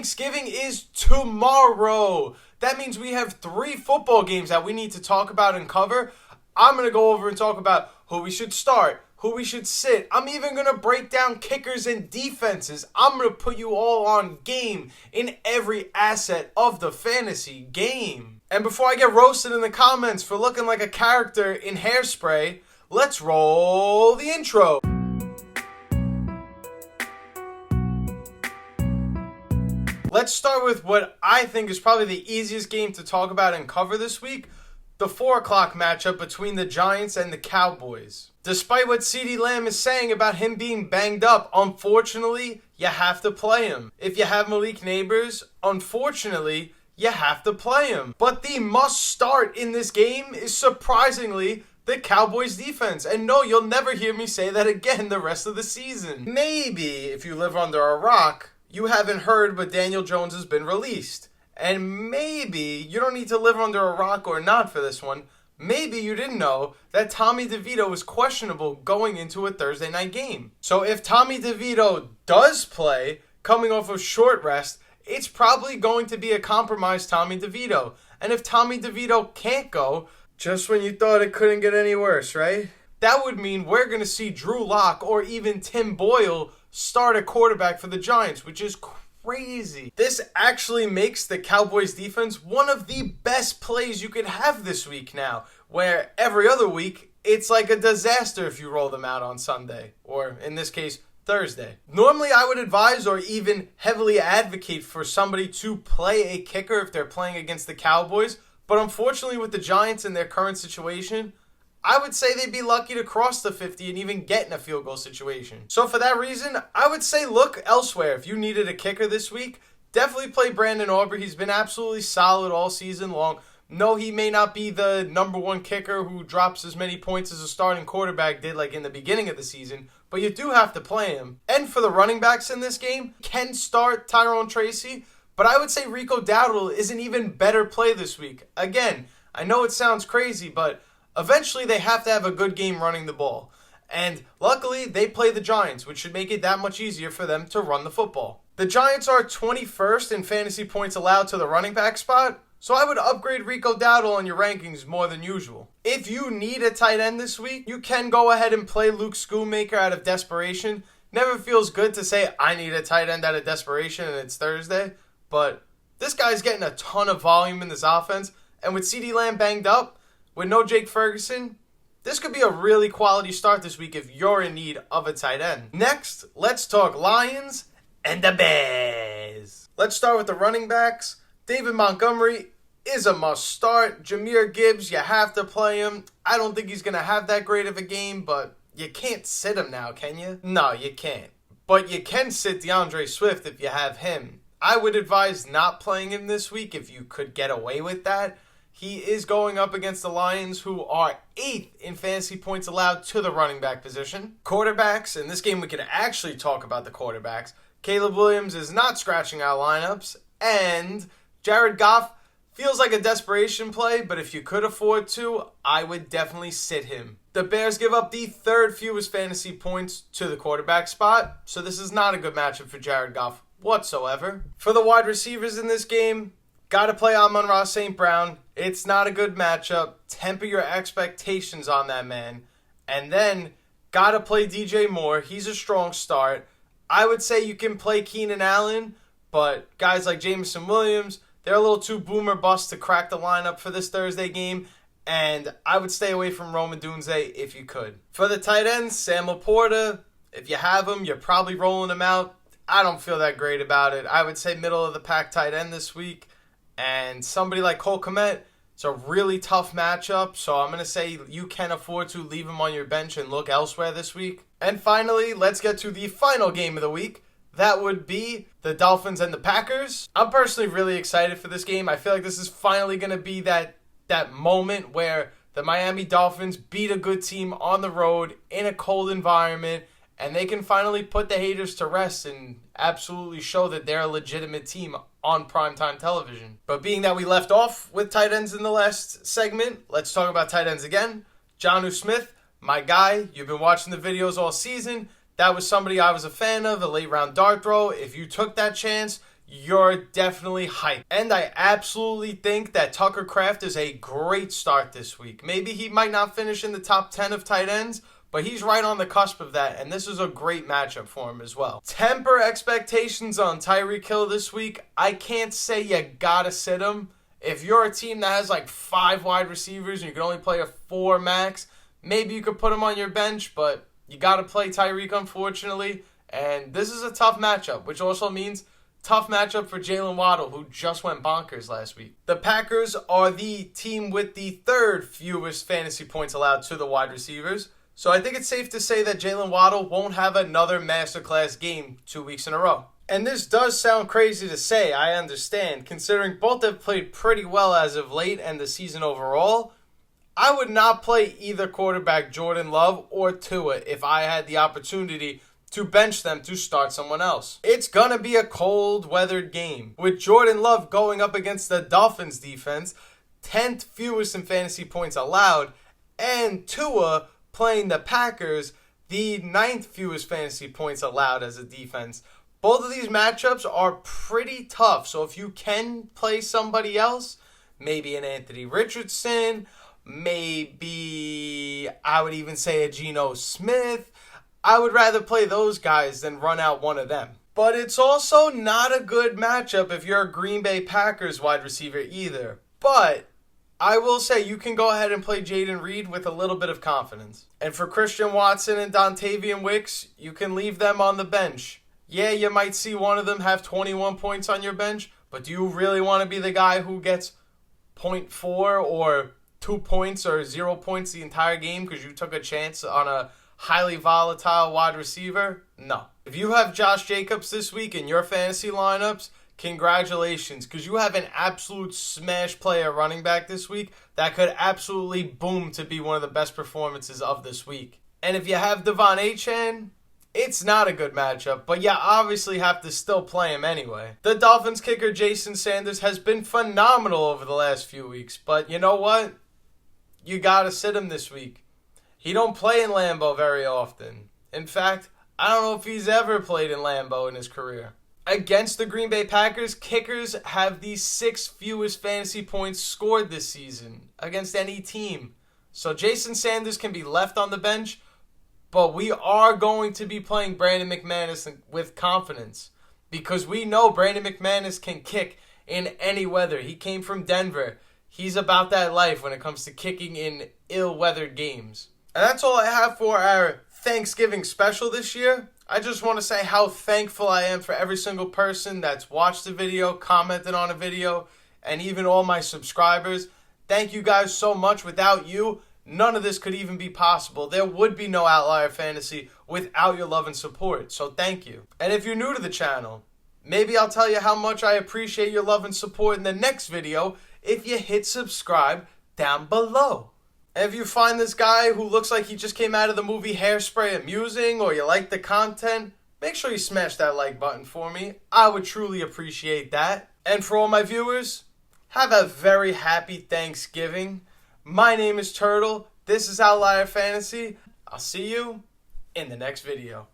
Thanksgiving is tomorrow. That means we have 3 football games that we need to talk about and cover. I'm going to go over and talk about who we should start, who we should sit. I'm even going to break down kickers and defenses. I'm going to put you all on game in every asset of the fantasy game. And before I get roasted in the comments for looking like a character in Hairspray, let's roll the intro. Let's start with what I think is probably the easiest game to talk about and cover this week, the 4 o'clock matchup between the Giants and the Cowboys. Despite what CeeDee Lamb is saying about him being banged up, unfortunately, you have to play him. If you have Malik Neighbors, unfortunately, you have to play him. But the must start in this game is surprisingly the Cowboys defense. And no, you'll never hear me say that again the rest of the season. Maybe if you live under a rock, you haven't heard, but Daniel Jones has been released. And maybe you don't need to live under a rock or not for this one. Maybe you didn't know that Tommy DeVito is questionable going into a Thursday night game. So if Tommy DeVito does play, coming off of short rest, it's probably going to be a compromised Tommy DeVito. And if Tommy DeVito can't go, just when you thought it couldn't get any worse, right? That would mean we're going to see Drew Lock or even Tim Boyle start a quarterback for the Giants, which is crazy. This actually makes the Cowboys defense one of the best plays you could have this week now, where every other week it's like a disaster if you roll them out on Sunday, or in this case, Thursday. Normally I would advise or even heavily advocate for somebody to play a kicker if they're playing against the Cowboys, but unfortunately with the Giants in their current situation, I would say they'd be lucky to cross the 50 and even get in a field goal situation. So for that reason, I would say look elsewhere. If you needed a kicker this week, definitely play Brandon Aubrey. He's been absolutely solid all season long. No, he may not be the number 1 kicker who drops as many points as a starting quarterback did like in the beginning of the season, but you do have to play him. And for the running backs in this game, can start Tyrone Tracy, but I would say Rico Dowdle is an even better play this week. Again, I know it sounds crazy, but eventually they have to have a good game running the ball. And luckily, they play the Giants, which should make it that much easier for them to run the football. The Giants are 21st in fantasy points allowed to the running back spot, so I would upgrade Rico Dowdle on your rankings more than usual. If you need a tight end this week, you can go ahead and play Luke Schoonmaker out of desperation. Never feels good to say, I need a tight end out of desperation and it's Thursday, but this guy's getting a ton of volume in this offense, and with CeeDee Lamb banged up, with no Jake Ferguson, this could be a really quality start this week if you're in need of a tight end. Next, let's talk Lions and the Bears. Let's start with the running backs. David Montgomery is a must start. Jahmyr Gibbs, you have to play him. I don't think he's going to have that great of a game, but you can't sit him now, can you? No, you can't. But you can sit DeAndre Swift if you have him. I would advise not playing him this week if you could get away with that. He is going up against the Lions, who are 8th in fantasy points allowed to the running back position. Quarterbacks, in this game we can actually talk about the quarterbacks. Caleb Williams is not scratching out lineups, and Jared Goff feels like a desperation play, but if you could afford to, I would definitely sit him. The Bears give up the 3rd fewest fantasy points to the quarterback spot, so this is not a good matchup for Jared Goff whatsoever. For the wide receivers in this game, got to play Amon-Ra St. Brown. It's not a good matchup. Temper your expectations on that man. And then, got to play DJ Moore. He's a strong start. I would say you can play Keenan Allen, but guys like Jameson Williams, they're a little too boomer bust to crack the lineup for this Thursday game. And I would stay away from Rome Odunze if you could. For the tight ends, Sam Laporta, if you have him, you're probably rolling him out. I don't feel that great about it. I would say middle of the pack tight end this week. And somebody like Cole Kmet, it's a really tough matchup, so I'm going to say you can afford to leave him on your bench and look elsewhere this week. And finally, let's get to the final game of the week. That would be the Dolphins and the Packers. I'm personally really excited for this game. I feel like this is finally going to be that moment where the Miami Dolphins beat a good team on the road in a cold environment, and they can finally put the haters to rest and absolutely show that they're a legitimate team on primetime television. But being that we left off with tight ends in the last segment, let's talk about tight ends again. Jonnu Smith, my guy. You've been watching the videos all season. That was somebody I was a fan of, a late round dart throw. If you took that chance, you're definitely hyped. And I absolutely think that Tucker Kraft is a great start this week. Maybe he might not finish in the top 10 of tight ends, but he's right on the cusp of that, and this is a great matchup for him as well. Temper expectations on Tyreek Hill this week. I can't say you gotta sit him. If you're a team that has like 5 wide receivers and you can only play a 4 max, maybe you could put him on your bench, but you gotta play Tyreek, unfortunately. And this is a tough matchup, which also means tough matchup for Jalen Waddle, who just went bonkers last week. The Packers are the team with the 3rd fewest fantasy points allowed to the wide receivers. So I think it's safe to say that Jalen Waddle won't have another masterclass game 2 weeks in a row. And this does sound crazy to say, I understand, considering both have played pretty well as of late and the season overall. I would not play either quarterback, Jordan Love or Tua, if I had the opportunity to bench them to start someone else. It's gonna be a cold-weathered game, with Jordan Love going up against the Dolphins defense, 10th fewest in fantasy points allowed, and Tua playing the Packers, the 9th fewest fantasy points allowed as a defense. Both of these matchups are pretty tough, so if you can play somebody else, maybe an Anthony Richardson, maybe I would even say a Geno Smith, I would rather play those guys than run out one of them. But it's also not a good matchup if you're a Green Bay Packers wide receiver either. But I will say you can go ahead and play Jaden Reed with a little bit of confidence. And for Christian Watson and Dontavian Wicks, you can leave them on the bench. Yeah, you might see one of them have 21 points on your bench, but do you really want to be the guy who gets 0.4 or 2 points or 0 points the entire game because you took a chance on a highly volatile wide receiver? No. If you have Josh Jacobs this week in your fantasy lineups, congratulations, because you have an absolute smash player running back this week that could absolutely boom to be one of the best performances of this week. And if you have Devon Achane, it's not a good matchup, but you obviously have to still play him anyway. The Dolphins kicker Jason Sanders has been phenomenal over the last few weeks, but you know what? You gotta sit him this week. He don't play in Lambeau very often. In fact, I don't know if he's ever played in Lambeau in his career. Against the Green Bay Packers, kickers have the 6th fewest fantasy points scored this season against any team. So Jason Sanders can be left on the bench, but we are going to be playing Brandon McManus with confidence because we know Brandon McManus can kick in any weather. He came from Denver. He's about that life when it comes to kicking in ill-weathered games. And that's all I have for our Thanksgiving special this year. I just want to say how thankful I am for every single person that's watched the video, commented on a video, and even all my subscribers. Thank you guys so much. Without you, none of this could even be possible. There would be no Outlier Fantasy without your love and support. So thank you. And if you're new to the channel, maybe I'll tell you how much I appreciate your love and support in the next video if you hit subscribe down below. And if you find this guy who looks like he just came out of the movie Hairspray amusing, or you like the content, make sure you smash that like button for me. I would truly appreciate that. And for all my viewers, have a very happy Thanksgiving. My name is Turtle. This is Outlier Fantasy. I'll see you in the next video.